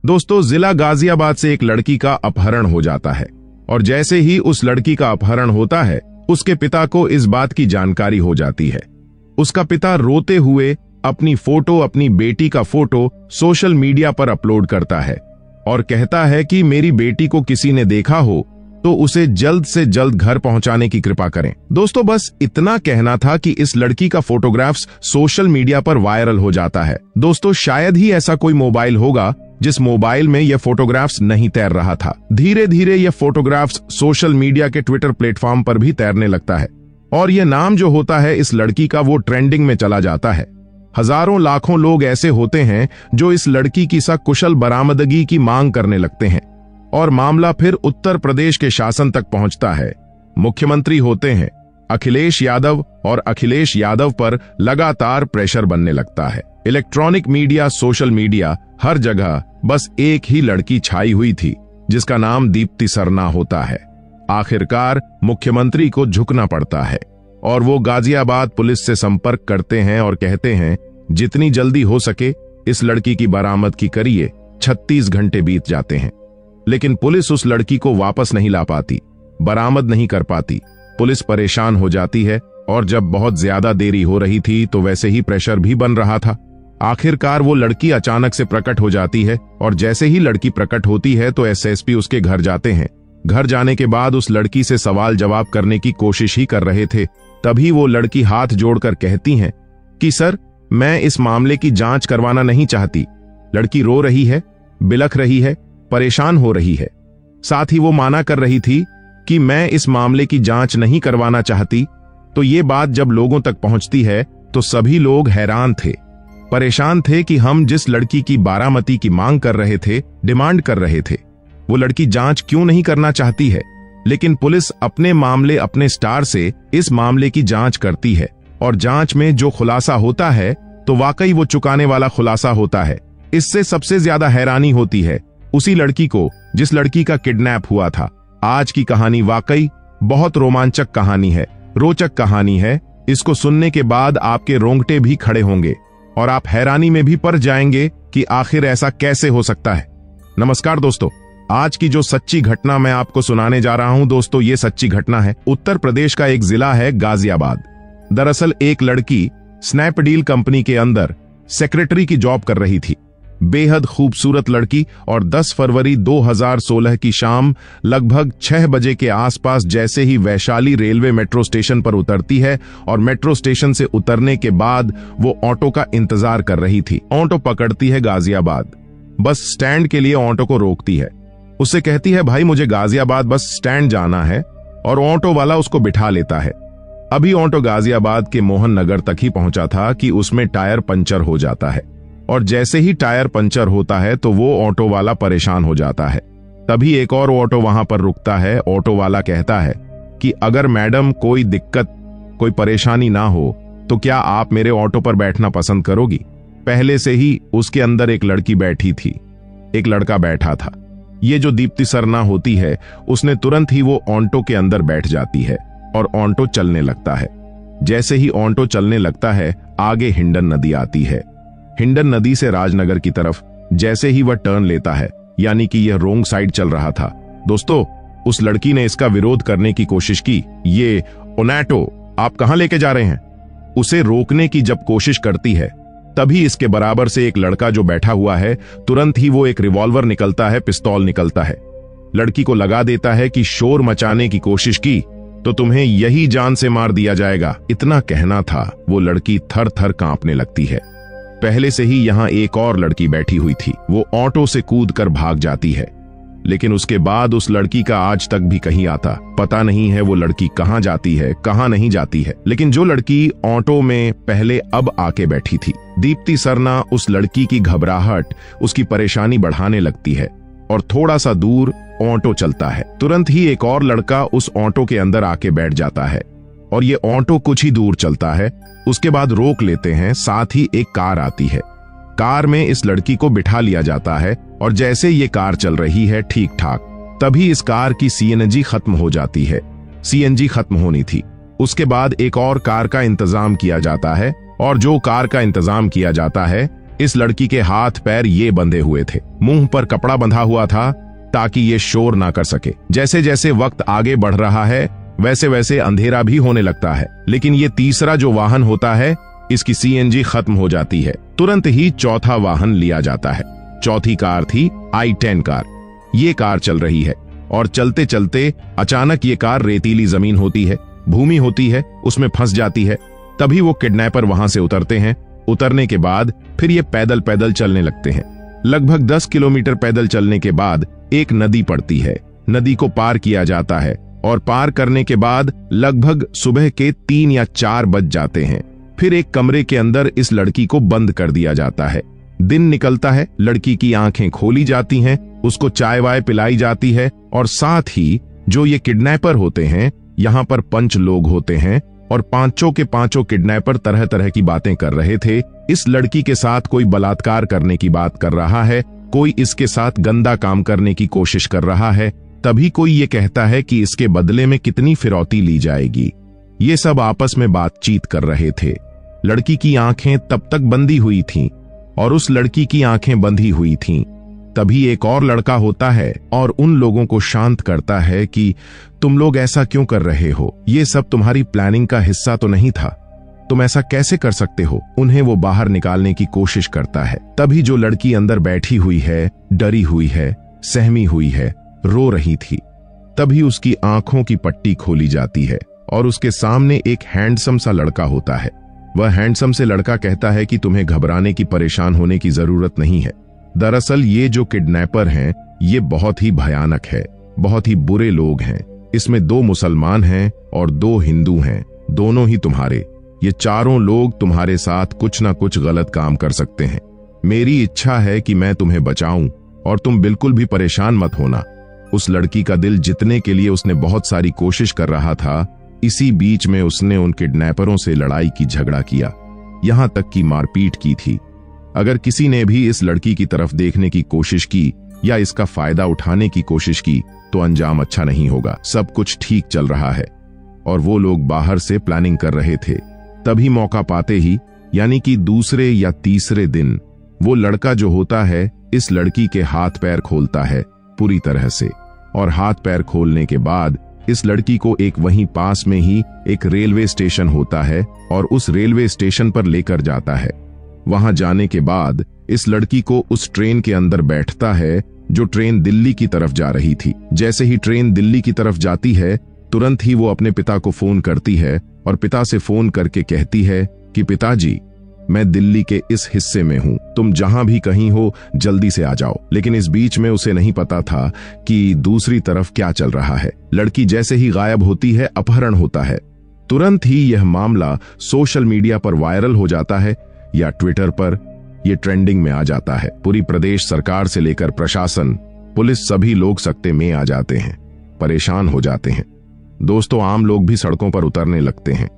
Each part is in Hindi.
दोस्तों, जिला गाजियाबाद से एक लड़की का अपहरण हो जाता है और जैसे ही उस लड़की का अपहरण होता है, उसके पिता को इस बात की जानकारी हो जाती है। उसका पिता रोते हुए अपनी फोटो, अपनी बेटी का फोटो सोशल मीडिया पर अपलोड करता है और कहता है कि मेरी बेटी को किसी ने देखा हो तो उसे जल्द से जल्द घर पहुंचाने की कृपा करें। दोस्तों, बस इतना कहना था कि इस लड़की का फोटोग्राफ्स सोशल मीडिया पर वायरल हो जाता है। दोस्तों, शायद ही ऐसा कोई मोबाइल होगा जिस मोबाइल में यह फोटोग्राफ्स नहीं तैर रहा था। धीरे धीरे यह फोटोग्राफ्स सोशल मीडिया के ट्विटर प्लेटफॉर्म पर भी तैरने लगता है और यह नाम जो होता है इस लड़की का, वो ट्रेंडिंग में चला जाता है। हजारों लाखों लोग ऐसे होते हैं जो इस लड़की की सकुशल बरामदगी की मांग करने लगते हैं और मामला फिर उत्तर प्रदेश के शासन तक पहुंचता है। मुख्यमंत्री होते हैं अखिलेश यादव और अखिलेश यादव पर लगातार प्रेशर बनने लगता है। इलेक्ट्रॉनिक मीडिया, सोशल मीडिया, हर जगह बस एक ही लड़की छाई हुई थी जिसका नाम दीप्ति सरना होता है। आखिरकार मुख्यमंत्री को झुकना पड़ता है और वो गाजियाबाद पुलिस से संपर्क करते हैं और कहते हैं जितनी जल्दी हो सके इस लड़की की बरामदगी करिए। 36 घंटे बीत जाते हैं लेकिन पुलिस उस लड़की को वापस नहीं ला पाती, बरामद नहीं कर पाती। पुलिस परेशान हो जाती है और जब बहुत ज्यादा देरी हो रही थी तो वैसे ही प्रेशर भी बन रहा था। आखिरकार वो लड़की अचानक से प्रकट हो जाती है और जैसे ही लड़की प्रकट होती है तो एसएसपी उसके घर जाते हैं। घर जाने के बाद उस लड़की से सवाल जवाब करने की कोशिश ही कर रहे थे, तभी वो लड़की हाथ जोड़कर कहती हैं कि सर, मैं इस मामले की जांच करवाना नहीं चाहती। लड़की रो रही है, बिलख रही है, परेशान हो रही है। साथ ही वो माना कर रही थी कि मैं इस मामले की जांच नहीं करवाना चाहती। तो ये बात जब लोगों तक पहुंचती है तो सभी लोग हैरान थे, परेशान थे कि हम जिस लड़की की बारामती की मांग कर रहे थे, डिमांड कर रहे थे, वो लड़की जांच क्यों नहीं करना चाहती है। लेकिन पुलिस अपने मामले, अपने स्टार से इस मामले की जांच करती है और जांच में जो खुलासा होता है तो वाकई वो चुकाने वाला खुलासा होता है। इससे सबसे ज्यादा हैरानी होती है उसी लड़की को जिस लड़की का किडनैप हुआ था। आज की कहानी वाकई बहुत रोमांचक कहानी है, रोचक कहानी है। इसको सुनने के बाद आपके रोंगटे भी खड़े होंगे और आप हैरानी में भी पड़ जाएंगे कि आखिर ऐसा कैसे हो सकता है। नमस्कार दोस्तों, आज की जो सच्ची घटना मैं आपको सुनाने जा रहा हूं दोस्तों, ये सच्ची घटना है उत्तर प्रदेश का एक जिला है गाजियाबाद। दरअसल एक लड़की स्नैपडील कंपनी के अंदर सेक्रेटरी की जॉब कर रही थी। बेहद खूबसूरत लड़की और 10 फरवरी 2016 की शाम लगभग 6 बजे के आसपास जैसे ही वैशाली रेलवे मेट्रो स्टेशन पर उतरती है और मेट्रो स्टेशन से उतरने के बाद वो ऑटो का इंतजार कर रही थी। ऑटो पकड़ती है गाजियाबाद, बस स्टैंड के लिए ऑटो को रोकती है। उससे कहती है भाई मुझे गाजियाबाद बस स्टैंड जाना है, और ऑटो वाला उसको बिठा लेता है। अभी ऑटो गाजियाबाद के मोहन नगर तक ही पहुंचा था कि उसमें टायर पंचर हो जाता है और जैसे ही टायर पंचर होता है तो वो ऑटो वाला परेशान हो जाता है। तभी एक और ऑटो वहां पर रुकता है। ऑटो वाला कहता है कि अगर मैडम कोई दिक्कत, कोई परेशानी ना हो तो क्या आप मेरे ऑटो पर बैठना पसंद करोगी। पहले से ही उसके अंदर एक लड़की बैठी थी, एक लड़का बैठा था। ये जो दीप्ति सरना होती है उसने तुरंत ही वो ऑटो के अंदर बैठ जाती है और ऑटो चलने लगता है। जैसे ही ऑटो चलने लगता है आगे हिंडन नदी आती है। हिंडन नदी से राजनगर की तरफ जैसे ही वह टर्न लेता है, यानी कि यह रोंग साइड चल रहा था। दोस्तों, उस लड़की ने इसका विरोध करने की कोशिश की। ये ओनेटो, आप कहां लेके जा रहे हैं? उसे रोकने की जब कोशिश करती है तभी इसके बराबर से एक लड़का जो बैठा हुआ है, तुरंत ही वो एक रिवॉल्वर निकलता है, पिस्तौल निकलता है, लड़की को लगा देता है कि शोर मचाने की कोशिश की तो तुम्हें यही जान से मार दिया जाएगा। इतना कहना था, वो लड़की थर थर कांपने लगती है। पहले से ही यहां एक और लड़की बैठी हुई थी, वो ऑटो से कूदकर भाग जाती है। लेकिन उसके बाद उस लड़की का आज तक भी कहीं आता पता नहीं है। वो लड़की कहां जाती है, कहां नहीं जाती है। लेकिन जो लड़की ऑटो में पहले अब आके बैठी थी, दीप्ति सरना, उस लड़की की घबराहट, उसकी परेशानी बढ़ाने लगती है और थोड़ा सा दूर ऑटो चलता है। तुरंत ही एक और लड़का उस ऑटो के अंदर आके बैठ जाता है और ये ऑटो कुछ ही दूर चलता है। उसके बाद रोक लेते हैं, साथ ही एक कार आती है। कार में इस लड़की को बिठा लिया जाता है और जैसे ये कार चल रही है ठीक ठाक, तभी इस कार की सीएनजी खत्म हो जाती है। सीएनजी खत्म होनी थी। उसके बाद एक और कार का इंतजाम किया जाता है और जो कार का इंतजाम किया जाता है, इस लड़की के हाथ पैर ये बंधे हुए थे, मुंह पर कपड़ा बंधा हुआ था ताकि ये शोर ना कर सके। जैसे जैसे वक्त आगे बढ़ रहा है वैसे वैसे अंधेरा भी होने लगता है, लेकिन ये तीसरा जो वाहन होता है इसकी सीएनजी खत्म हो जाती है। तुरंत ही चौथा वाहन लिया जाता है। चौथी कार थी i10 कार। ये कार चल रही है और चलते चलते अचानक ये कार रेतीली जमीन होती है, भूमि होती है, उसमें फंस जाती है। तभी वो किडनैपर वहां से उतरते हैं। उतरने के बाद फिर ये पैदल पैदल चलने लगते हैं। लगभग 10 किलोमीटर पैदल चलने के बाद एक नदी पड़ती है। नदी को पार किया जाता है और पार करने के बाद लगभग सुबह के 3 या 4 बज जाते हैं। फिर एक कमरे के अंदर इस लड़की को बंद कर दिया जाता है। दिन निकलता है, लड़की की आंखें खोली जाती हैं, उसको चाय वाय पिलाई जाती है और साथ ही जो ये किडनैपर होते हैं, यहाँ पर 5 लोग होते हैं और पांचों के पांचों किडनैपर तरह तरह की बातें कर रहे थे। इस लड़की के साथ कोई बलात्कार करने की बात कर रहा है, कोई इसके साथ गंदा काम करने की कोशिश कर रहा है, तभी कोई ये कहता है कि इसके बदले में कितनी फिरौती ली जाएगी। ये सब आपस में बातचीत कर रहे थे। लड़की की आंखें तब तक बंदी हुई थीं और उस लड़की की आंखें बंधी हुई थीं। तभी एक और लड़का होता है और उन लोगों को शांत करता है कि तुम लोग ऐसा क्यों कर रहे हो, ये सब तुम्हारी प्लानिंग का हिस्सा तो नहीं था, तुम ऐसा कैसे कर सकते हो। उन्हें वो बाहर निकालने की कोशिश करता है। तभी जो लड़की अंदर बैठी हुई है, डरी हुई है, सहमी हुई है, रो रही थी, तभी उसकी आंखों की पट्टी खोली जाती है और उसके सामने एक हैंडसम सा लड़का होता है। वह हैंडसम से लड़का कहता है कि तुम्हें घबराने की, परेशान होने की जरूरत नहीं है। दरअसल ये जो किडनैपर हैं ये बहुत ही भयानक है, बहुत ही बुरे लोग हैं। इसमें 2 मुसलमान हैं और 2 हिंदू हैं, दोनों ही तुम्हारे। ये चारों लोग तुम्हारे साथ कुछ ना कुछ गलत काम कर सकते हैं। मेरी इच्छा है कि मैं तुम्हें बचाऊं और तुम बिल्कुल भी परेशान मत होना। उस लड़की का दिल जीतने के लिए उसने बहुत सारी कोशिश कर रहा था। इसी बीच में उसने उन किडनैपरों से लड़ाई की, झगड़ा किया, यहां तक कि मारपीट की थी। अगर किसी ने भी इस लड़की की तरफ देखने की कोशिश की या इसका फायदा उठाने की कोशिश की तो अंजाम अच्छा नहीं होगा। सब कुछ ठीक चल रहा है और वो लोग बाहर से प्लानिंग कर रहे थे। तभी मौका पाते ही, यानी कि दूसरे या तीसरे दिन, वो लड़का जो होता है इस लड़की के हाथ पैर खोलता है पूरी तरह से, और हाथ पैर खोलने के बाद इस लड़की को एक वहीं पास में ही एक रेलवे स्टेशन होता है और उस रेलवे स्टेशन पर लेकर जाता है। वहां जाने के बाद इस लड़की को उस ट्रेन के अंदर बैठता है जो ट्रेन दिल्ली की तरफ जा रही थी। जैसे ही ट्रेन दिल्ली की तरफ जाती है तुरंत ही वो अपने पिता को फोन करती है और पिता से फोन करके कहती है कि पिताजी, मैं दिल्ली के इस हिस्से में हूं, तुम जहां भी कहीं हो जल्दी से आ जाओ। लेकिन इस बीच में उसे नहीं पता था कि दूसरी तरफ क्या चल रहा है। लड़की जैसे ही गायब होती है, अपहरण होता है। तुरंत ही यह मामला सोशल मीडिया पर वायरल हो जाता है या ट्विटर पर यह ट्रेंडिंग में आ जाता है। पूरी प्रदेश सरकार से लेकर प्रशासन, पुलिस, सभी लोग सकते में आ जाते हैं, परेशान हो जाते हैं। दोस्तों, आम लोग भी सड़कों पर उतरने लगते हैं।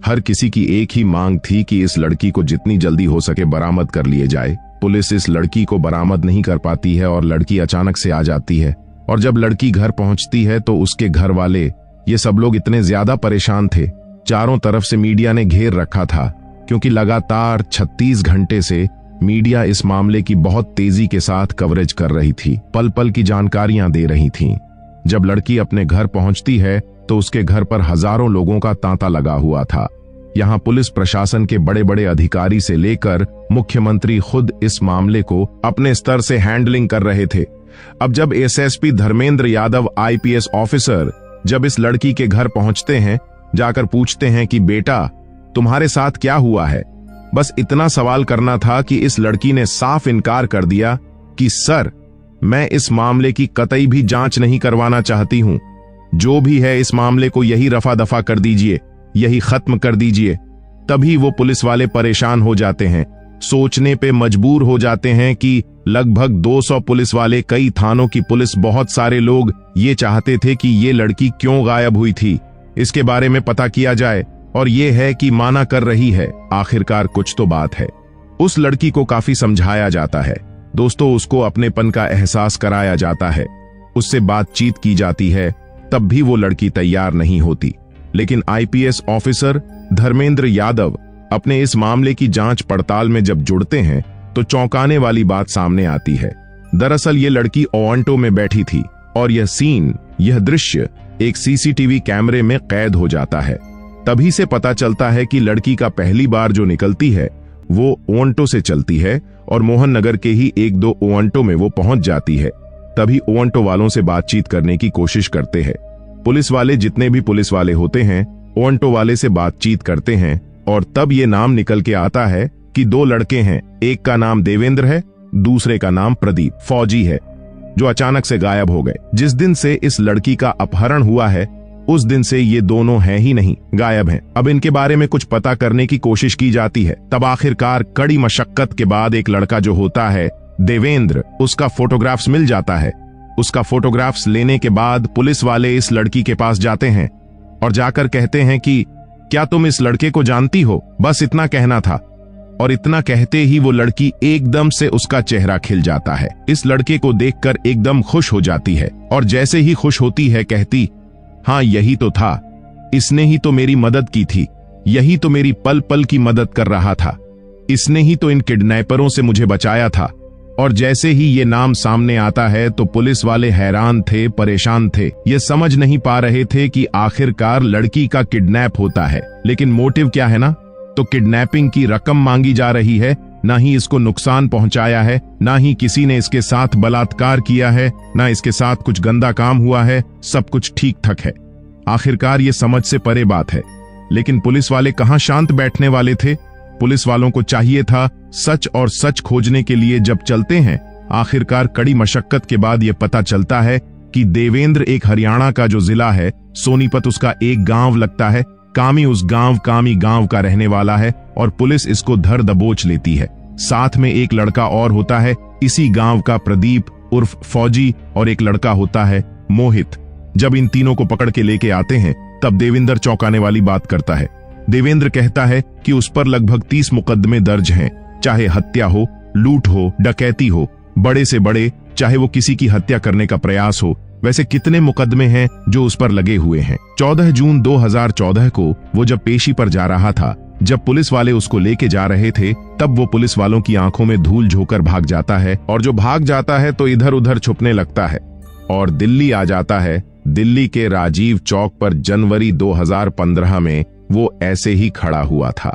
हर किसी की एक ही मांग थी कि इस लड़की को जितनी जल्दी हो सके बरामद कर लिए जाए। पुलिस इस लड़की को बरामद नहीं कर पाती है और लड़की अचानक से आ जाती है। और जब लड़की घर पहुंचती है तो उसके घर वाले, ये सब लोग इतने ज्यादा परेशान थे, चारों तरफ से मीडिया ने घेर रखा था, क्योंकि लगातार 36 घंटे से मीडिया इस मामले की बहुत तेजी के साथ कवरेज कर रही थी, पल पल की जानकारियां दे रही थी। जब लड़की अपने घर पहुंचती है तो उसके घर पर हजारों लोगों का तांता लगा हुआ था। यहाँ पुलिस प्रशासन के बड़े बड़े अधिकारी से लेकर मुख्यमंत्री खुद इस मामले को अपने स्तर से हैंडलिंग कर रहे थे। अब जब SSP Dharmendra Yadav IPS officer जब इस लड़की के घर पहुंचते हैं, जाकर पूछते हैं कि बेटा तुम्हारे साथ क्या हुआ है, बस इतना सवाल करना था कि इस लड़की ने साफ इनकार कर दिया कि सर, मैं इस मामले की कतई भी जांच नहीं करवाना चाहती हूं, जो भी है इस मामले को यही रफा दफा कर दीजिए, यही खत्म कर दीजिए। तभी वो पुलिस वाले परेशान हो जाते हैं, सोचने पे मजबूर हो जाते हैं कि लगभग 200 पुलिस वाले, कई थानों की पुलिस, बहुत सारे लोग ये चाहते थे कि ये लड़की क्यों गायब हुई थी, इसके बारे में पता किया जाए। और ये है कि माना कर रही है, आखिरकार कुछ तो बात है। उस लड़की को काफी समझाया जाता है दोस्तों, उसको अपनेपन का एहसास कराया जाता है, उससे बातचीत की जाती है, तब भी वो लड़की तैयार नहीं होती। लेकिन आईपीएस ऑफिसर धर्मेंद्र यादव अपने इस मामले की जांच पड़ताल में जब जुड़ते हैं तो चौंकाने वाली बात सामने आती है। दरअसल ये लड़की ओरंटो में बैठी थी और यह दृश्य एक सीसीटीवी कैमरे में कैद हो जाता है। तभी से पता चलता है कि लड़की का पहली बार जो निकलती है वो ओरंटो से चलती है और मोहन नगर के ही 1-2 ओरंटो में वो पहुंच जाती है। तभी ओरंटो वालों से बातचीत करने की कोशिश करते हैं। पुलिस वाले जितने भी पुलिस वाले होते हैं ओरंटो वाले से बातचीत करते हैं और तब ये नाम निकल के आता है कि 2 लड़के हैं, एक का नाम देवेंद्र है, दूसरे का नाम प्रदीप फौजी है, जो अचानक से गायब हो गए। जिस दिन से इस लड़की का अपहरण हुआ है उस दिन से ये दोनों हैं ही नहीं, गायब हैं। अब इनके बारे में कुछ पता करने की कोशिश की जाती है। तब आखिरकार कड़ी मशक्कत के बाद एक लड़का जो होता है देवेंद्र, उसका फोटोग्राफ्स मिल जाता है। उसका फोटोग्राफ्स लेने के बाद पुलिस वाले इस लड़की के पास जाते हैं और जाकर कहते हैं कि क्या तुम इस लड़के को जानती हो? बस इतना कहना था। और इतना कहते ही वो लड़की एकदम से उसका चेहरा खिल जाता है। इस लड़के को देखकर एकदम खुश हो जाती है और जैसे ही खुश होती है कहती, हाँ यही तो था, इसने ही तो मेरी मदद की थी, यही तो मेरी पल पल की मदद कर रहा था, इसने ही तो इन किडनैपरों से मुझे बचाया था। और जैसे ही ये नाम सामने आता है तो पुलिस वाले हैरान थे, परेशान थे। ये समझ नहीं पा रहे थे कि आखिरकार लड़की का किडनैप होता है, लेकिन मोटिव क्या है ना? तो किडनैपिंग की रकम मांगी जा रही है, ना ही इसको नुकसान पहुंचाया है, ना ही किसी ने इसके साथ बलात्कार किया है, ना इसके साथ कुछ गंदा काम हुआ है, सब कुछ ठीक ठाक है। आखिरकार ये समझ से परे बात है। लेकिन पुलिस वाले कहां शांत बैठने वाले थे। पुलिस वालों को चाहिए था सच, और सच खोजने के लिए जब चलते हैं आखिरकार कड़ी मशक्कत के बाद ये पता चलता है कि देवेंद्र एक हरियाणा का जो जिला है सोनीपत, उसका एक गांव लगता है। कामी उस गांव कामी गांव का रहने वाला है और पुलिस इसको धर दबोच लेती है। साथ में एक लड़का और होता है इसी गांव का, प्रदीप उर्फ फौजी, और एक लड़का होता है मोहित। जब इन तीनों को पकड़ के लेके आते हैं तब देवेंद्र चौंकाने वाली बात करता है। देवेंद्र कहता है कि उस पर लगभग 30 मुकदमे दर्ज हैं, चाहे हत्या हो, लूट हो, डकैती हो, बड़े से बड़े, चाहे वो किसी की हत्या करने का प्रयास हो। वैसे कितने मुकदमे हैं जो उस पर लगे हुए हैं। 14 जून 2014 को वो जब पेशी पर जा रहा था, जब पुलिस वाले उसको लेके जा रहे थे, तब वो पुलिस वालों की आंखों में धूल झोंकर भाग जाता है। और जो भाग जाता है तो इधर उधर छुपने लगता है और दिल्ली आ जाता है। दिल्ली के राजीव चौक पर जनवरी 2015 में वो ऐसे ही खड़ा हुआ था।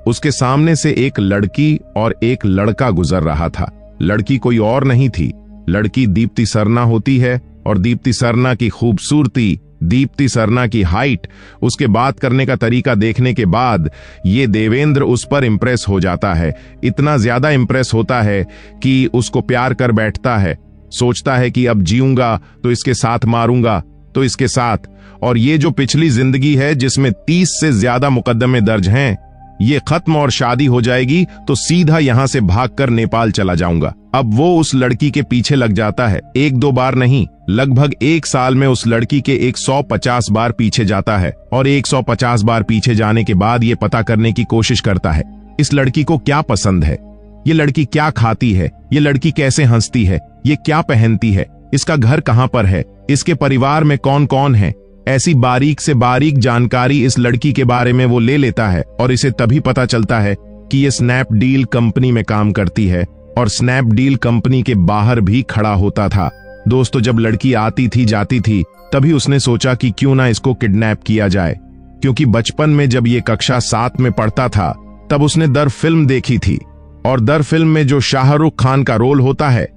उसके सामने से एक लड़की और एक लड़का गुजर रहा था। लड़की कोई और नहीं थी, लड़की दीप्ति सरना होती है। और दीप्ति सरना की खूबसूरती, दीप्ति सरना की हाइट, उसके बात करने का तरीका देखने के बाद ये देवेंद्र उस पर इंप्रेस हो जाता है। इतना ज्यादा इंप्रेस होता है कि उसको प्यार कर बैठता है। सोचता है कि अब जीऊंगा तो इसके साथ, मारूंगा तो इसके साथ। और ये जो पिछली जिंदगी है जिसमें 30 से ज्यादा मुकदमे दर्ज हैं, ये खत्म और शादी हो जाएगी तो सीधा यहां से भागकर नेपाल चला जाऊंगा। अब वो उस लड़की के पीछे लग जाता है। 1-2 बार नहीं, लगभग 1 साल में उस लड़की के 150 बार पीछे जाता है। और 150 बार पीछे जाने के बाद ये पता करने की कोशिश करता है इस लड़की को क्या पसंद है, ये लड़की क्या खाती है, ये लड़की कैसे हंसती है, ये क्या पहनती है, इसका घर कहां पर है, इसके परिवार में कौन कौन है। ऐसी बारीक से बारीक जानकारी इस लड़की के बारे में वो ले लेता है। और इसे तभी पता चलता है कि ये स्नैपडील कंपनी में काम करती है और स्नैपडील कंपनी के बाहर भी खड़ा होता था। दोस्तों, जब लड़की आती थी जाती थी तभी उसने सोचा कि क्यों ना इसको किडनैप किया जाए, क्योंकि बचपन में जब ये कक्षा 7 में पढ़ता था तब उसने दर फिल्म देखी थी। और दर फिल्म में जो शाहरुख खान का रोल होता है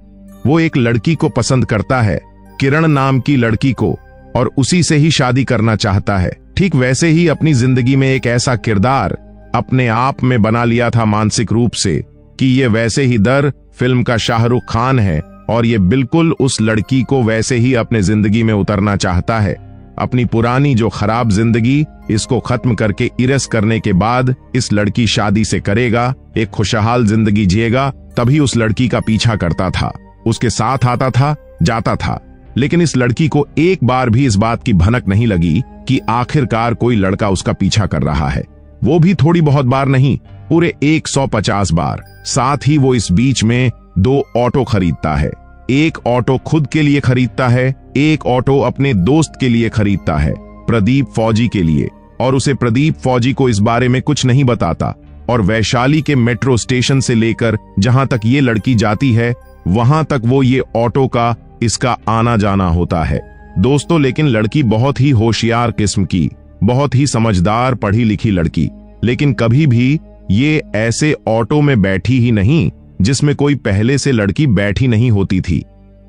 वो एक लड़की को पसंद करता है, किरण नाम की लड़की को, और उसी से ही शादी करना चाहता है। ठीक वैसे ही अपनी जिंदगी में एक ऐसा किरदार अपने आप में बना लिया था मानसिक रूप से कि ये वैसे ही दर फिल्म का शाहरुख खान है और ये बिल्कुल उस लड़की को वैसे ही अपने जिंदगी में उतरना चाहता है। अपनी पुरानी जो खराब जिंदगी, इसको खत्म करके इरस करने के बाद इस लड़की शादी से करेगा, एक खुशहाल जिंदगी जिएगा। तभी उस लड़की का पीछा करता था, उसके साथ आता था, जाता था। लेकिन इस लड़की को एक बार भी इस बात की भनक नहीं लगी कि आखिरकार कोई लड़का उसका पीछा कर रहा है। वो भी थोड़ी बहुत बार नहीं, पूरे 150 बार। साथ ही वो इस बीच में 2 ऑटो खरीदता है। एक ऑटो खुद के लिए खरीदता है, एक ऑटो अपने दोस्त के लिए खरीदता है, प्रदीप फौजी के लिए। और उसे प्रदीप फौजी को इस बारे में कुछ नहीं बताता और वैशाली के मेट्रो स्टेशन से लेकर जहां तक ये लड़की जाती है वहां तक वो ये ऑटो का इसका आना जाना होता है। दोस्तों, लेकिन लड़की बहुत ही होशियार किस्म की, बहुत ही समझदार पढ़ी लिखी लड़की, लेकिन कभी भी ये ऐसे ऑटो में बैठी ही नहीं जिसमें कोई पहले से लड़की बैठी नहीं होती थी।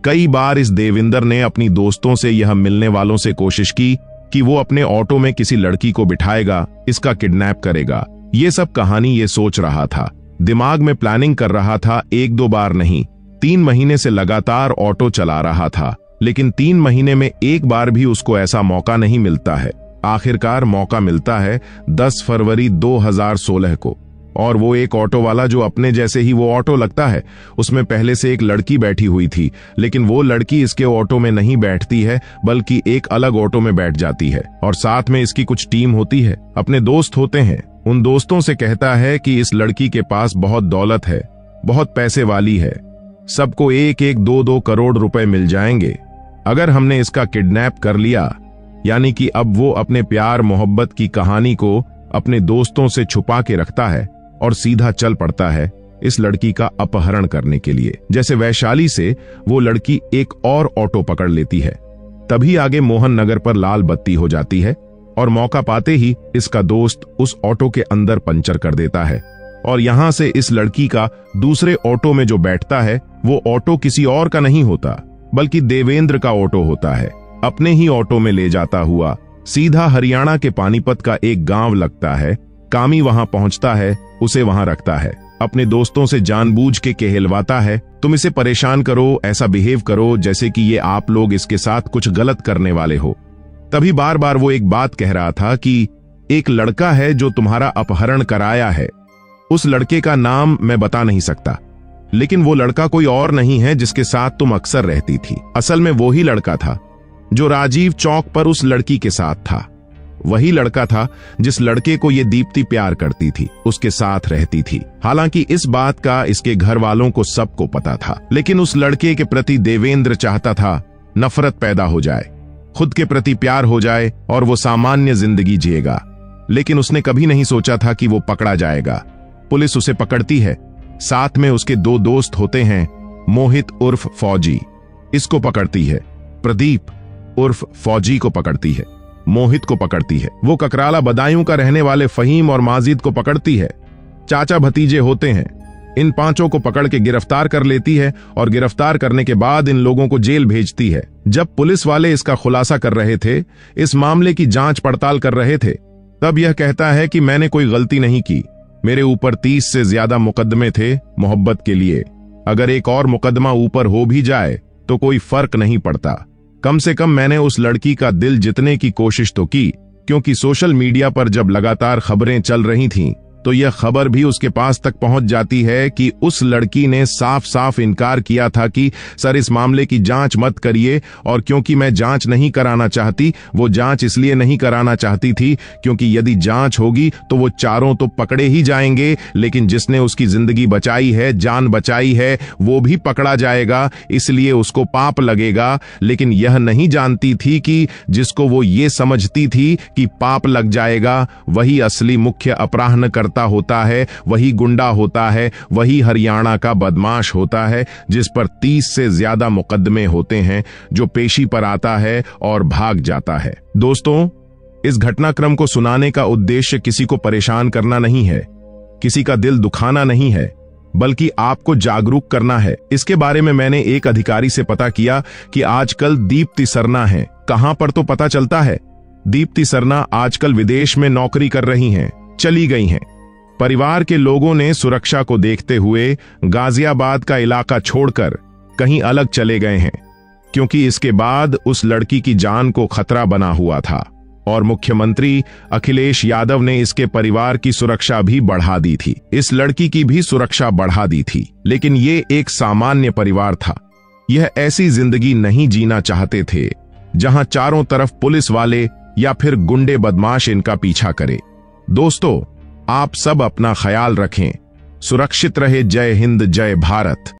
कई बार इस देविंदर ने अपनी दोस्तों से यह मिलने वालों से कोशिश की कि वो अपने ऑटो में किसी लड़की को बिठाएगा, इसका किडनैप करेगा। ये सब कहानी ये सोच रहा था, दिमाग में प्लानिंग कर रहा था। एक दो बार नहीं, 3 महीने से लगातार ऑटो चला रहा था, लेकिन 3 महीने में एक बार भी उसको ऐसा मौका नहीं मिलता है। आखिरकार मौका मिलता है 10 फरवरी 2016 को, और वो एक ऑटो वाला जो अपने जैसे ही वो ऑटो लगता है, उसमें पहले से एक लड़की बैठी हुई थी, लेकिन वो लड़की इसके ऑटो में नहीं बैठती है बल्कि एक अलग ऑटो में बैठ जाती है, और साथ में इसकी कुछ टीम होती है, अपने दोस्त होते हैं। उन दोस्तों से कहता है कि इस लड़की के पास बहुत दौलत है, बहुत पैसे वाली है, सबको 1-1, 2-2 करोड़ रुपए मिल जाएंगे अगर हमने इसका किडनैप कर लिया। यानी कि अब वो अपने प्यार मोहब्बत की कहानी को अपने दोस्तों से छुपा के रखता है और सीधा चल पड़ता है इस लड़की का अपहरण करने के लिए। जैसे वैशाली से वो लड़की एक और ऑटो पकड़ लेती है, तभी आगे मोहन नगर पर लाल बत्ती हो जाती है और मौका पाते ही इसका दोस्त उस ऑटो के अंदर पंचर कर देता है, और यहां से इस लड़की का दूसरे ऑटो में जो बैठता है वो ऑटो किसी और का नहीं होता बल्कि देवेंद्र का ऑटो होता है। अपने ही ऑटो में ले जाता हुआ सीधा हरियाणा के पानीपत का एक गांव लगता है। कामी वहां पहुंचता है, उसे वहां रखता है, अपने दोस्तों से जानबूझ के कहलवाता है, तुम इसे परेशान करो, ऐसा बिहेव करो जैसे कि ये आप लोग इसके साथ कुछ गलत करने वाले हो। तभी बार बार वो एक बात कह रहा था कि एक लड़का है जो तुम्हारा अपहरण कराया है, उस लड़के का नाम मैं बता नहीं सकता, लेकिन वो लड़का कोई और नहीं है जिसके साथ तुम अक्सर रहती थी। असल में वो ही लड़का था जो राजीव चौक पर उस लड़की के साथ था, वही लड़का था जिस लड़के को ये दीप्ति प्यार करती थी, उसके साथ रहती थी। हालांकि इस बात का इसके घर वालों को सबको पता था, लेकिन उस लड़के के प्रति देवेंद्र चाहता था नफरत पैदा हो जाए, खुद के प्रति प्यार हो जाए और वो सामान्य जिंदगी जिएगा। लेकिन उसने कभी नहीं सोचा था कि वो पकड़ा जाएगा। पुलिस उसे पकड़ती है, साथ में उसके 2 दोस्त होते हैं, मोहित उर्फ फौजी, इसको पकड़ती है, प्रदीप उर्फ फौजी को पकड़ती है, मोहित को पकड़ती है, वो ककराला बदायूं का रहने वाले फहीम और माजिद को पकड़ती है, चाचा भतीजे होते हैं। इन 5 को पकड़ के गिरफ्तार कर लेती है और गिरफ्तार करने के बाद इन लोगों को जेल भेजती है। जब पुलिस वाले इसका खुलासा कर रहे थे, इस मामले की जांच पड़ताल कर रहे थे, तब यह कहता है कि मैंने कोई गलती नहीं की, मेरे ऊपर 30 से ज्यादा मुकदमे थे मोहब्बत के लिए, अगर एक और मुकदमा ऊपर हो भी जाए तो कोई फर्क नहीं पड़ता, कम से कम मैंने उस लड़की का दिल जीतने की कोशिश तो की। क्योंकि सोशल मीडिया पर जब लगातार खबरें चल रही थीं, तो यह खबर भी उसके पास तक पहुंच जाती है कि उस लड़की ने साफ साफ इनकार किया था कि सर इस मामले की जांच मत करिए, और क्योंकि मैं जांच नहीं कराना चाहती, वो जांच इसलिए नहीं कराना चाहती थी क्योंकि यदि जांच होगी तो वो चारों तो पकड़े ही जाएंगे, लेकिन जिसने उसकी जिंदगी बचाई है, जान बचाई है, वो भी पकड़ा जाएगा, इसलिए उसको पाप लगेगा। लेकिन यह नहीं जानती थी कि जिसको वो ये समझती थी कि पाप लग जाएगा, वही असली मुख्य अपराध होता है, वही गुंडा होता है, वही हरियाणा का बदमाश होता है, जिस पर 30 से ज्यादा मुकदमे होते हैं, जो पेशी पर आता है और भाग जाता है। दोस्तों, इस घटनाक्रम को सुनाने का उद्देश्य किसी को परेशान करना नहीं है, किसी का दिल दुखाना नहीं है, बल्कि आपको जागरूक करना है। इसके बारे में मैंने एक अधिकारी से पता किया कि आजकल दीप्ति सरना है। कहां पर तो पता चलता है, दीप्ति सरना आजकल विदेश में नौकरी कर रही हैं, चली गई हैं। परिवार के लोगों ने सुरक्षा को देखते हुए गाजियाबाद का इलाका छोड़कर कहीं अलग चले गए हैं, क्योंकि इसके बाद उस लड़की की जान को खतरा बना हुआ था और मुख्यमंत्री अखिलेश यादव ने इसके परिवार की सुरक्षा भी बढ़ा दी थी, इस लड़की की भी सुरक्षा बढ़ा दी थी। लेकिन ये एक सामान्य परिवार था, यह ऐसी जिंदगी नहीं जीना चाहते थे जहां चारों तरफ पुलिस वाले या फिर गुंडे बदमाश इनका पीछा करे। दोस्तों, आप सब अपना ख्याल रखें, सुरक्षित रहे। जय हिंद, जय भारत।